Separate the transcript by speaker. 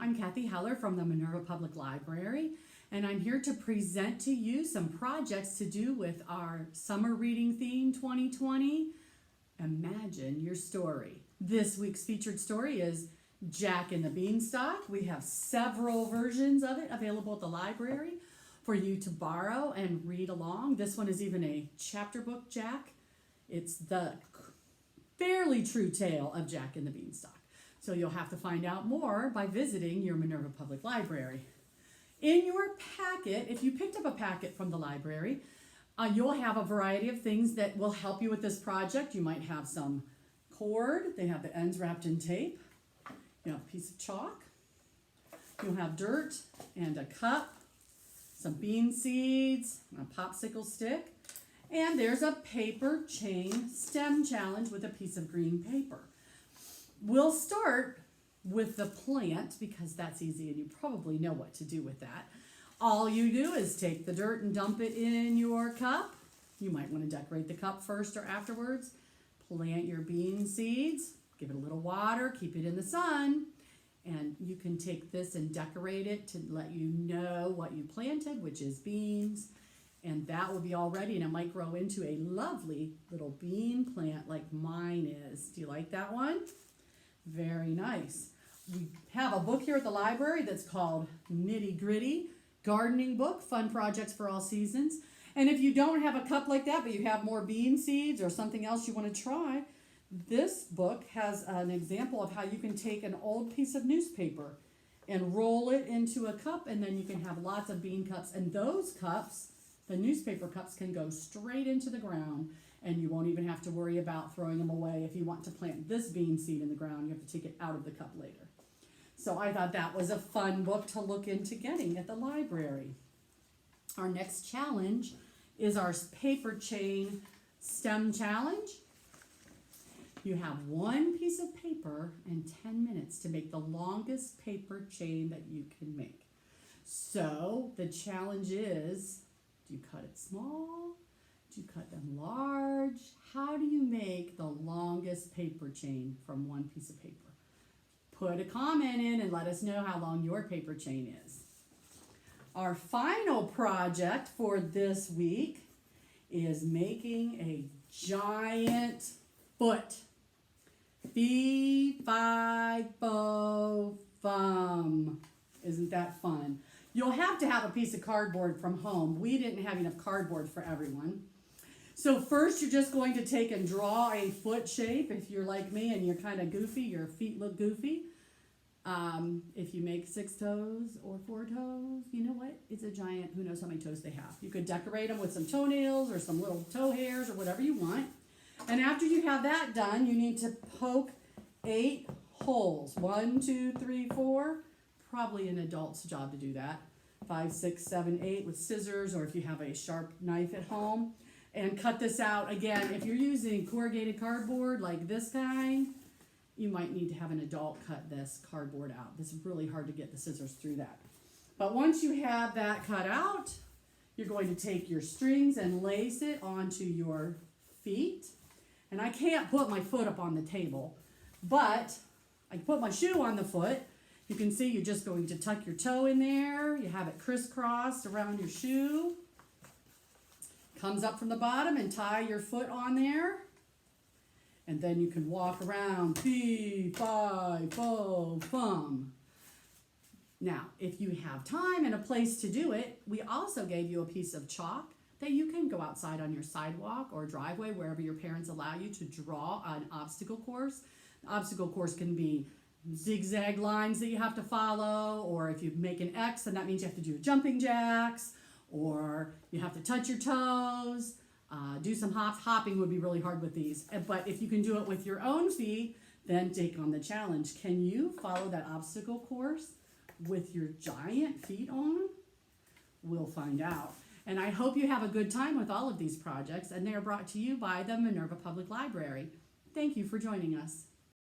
Speaker 1: I'm Kathy Heller from the Minerva Public Library, and I'm here to present to you some projects to do with our summer reading theme 2020, Imagine Your Story. This week's featured story is Jack and the Beanstalk. We have several versions of it available at the library for you to borrow and read along. This one is even a chapter book, Jack. It's the fairly true tale of Jack and the Beanstalk. So you'll have to find out more by visiting your Minerva Public Library. In your packet, if you picked up a packet from the library, you'll have a variety of things that will help you with this project. You might have some cord. They have the ends wrapped in tape. You have a piece of chalk. You'll have dirt and a cup, some bean seeds, a popsicle stick, and there's a paper chain stem challenge with a piece of green paper. We'll start with the plant because that's easy and you probably know what to do with that. All you do is take the dirt and dump it in your cup. You might want to decorate the cup first or afterwards. Plant your bean seeds, give it a little water, keep it in the sun, and you can take this and decorate it to let you know what you planted, which is beans, and that will be all ready, and it might grow into a lovely little bean plant like mine is. Do you like that one? Very nice. We have a book here at the library that's called Nitty Gritty Gardening Book, Fun Projects for All Seasons. And if you don't have a cup like that, but you have more bean seeds or something else you want to try, this book has an example of how you can take an old piece of newspaper and roll it into a cup, and then you can have lots of bean cups. And those cups, the newspaper cups, can go straight into the ground, and you won't even have to worry about throwing them away. If you want to plant this bean seed in the ground, you have to take it out of the cup later. So I thought that was a fun book to look into getting at the library. Our next challenge is our paper chain stem challenge. You have one piece of paper and 10 minutes to make the longest paper chain that you can make. So the challenge is, do you cut it small? Do you cut them large? How do you make the longest paper chain from one piece of paper? Put a comment in and let us know how long your paper chain is. Our final project for this week is making a giant foot. Fee, fi, fo, fum. Isn't that fun? You'll have to have a piece of cardboard from home. We didn't have enough cardboard for everyone. So first you're just going to take and draw a foot shape. If you're like me and you're kind of goofy, your feet look goofy. If you make 6 toes or 4 toes, you know what? It's a giant, who knows how many toes they have. You could decorate them with some toenails or some little toe hairs or whatever you want. And after you have that done, you need to poke 8 holes. 1, 2, 3, 4. Probably an adult's job to do that. 5, 6, 7, 8 with scissors, or if you have a sharp knife at home. And cut this out. Again, if you're using corrugated cardboard like this kind, you might need to have an adult cut this cardboard out. This is really hard to get the scissors through that. But once you have that cut out, you're going to take your strings and lace it onto your feet. And I can't put my foot up on the table, but I can put my shoe on the foot. You can see you're just going to tuck your toe in there. You have it crisscrossed around your shoe. Comes up from the bottom and tie your foot on there. And then you can walk around, fee, fi, fo, fum. Now, if you have time and a place to do it, we also gave you a piece of chalk that you can go outside on your sidewalk or driveway, wherever your parents allow you, to draw an obstacle course. The obstacle course can be zigzag lines that you have to follow, or if you make an X, then that means you have to do jumping jacks, or you have to touch your toes. Do some hops. Hopping would be really hard with these. But if you can do it with your own feet, then take on the challenge. Can you follow that obstacle course with your giant feet on? We'll find out. And I hope you have a good time with all of these projects, and they are brought to you by the Minerva Public Library. Thank you for joining us.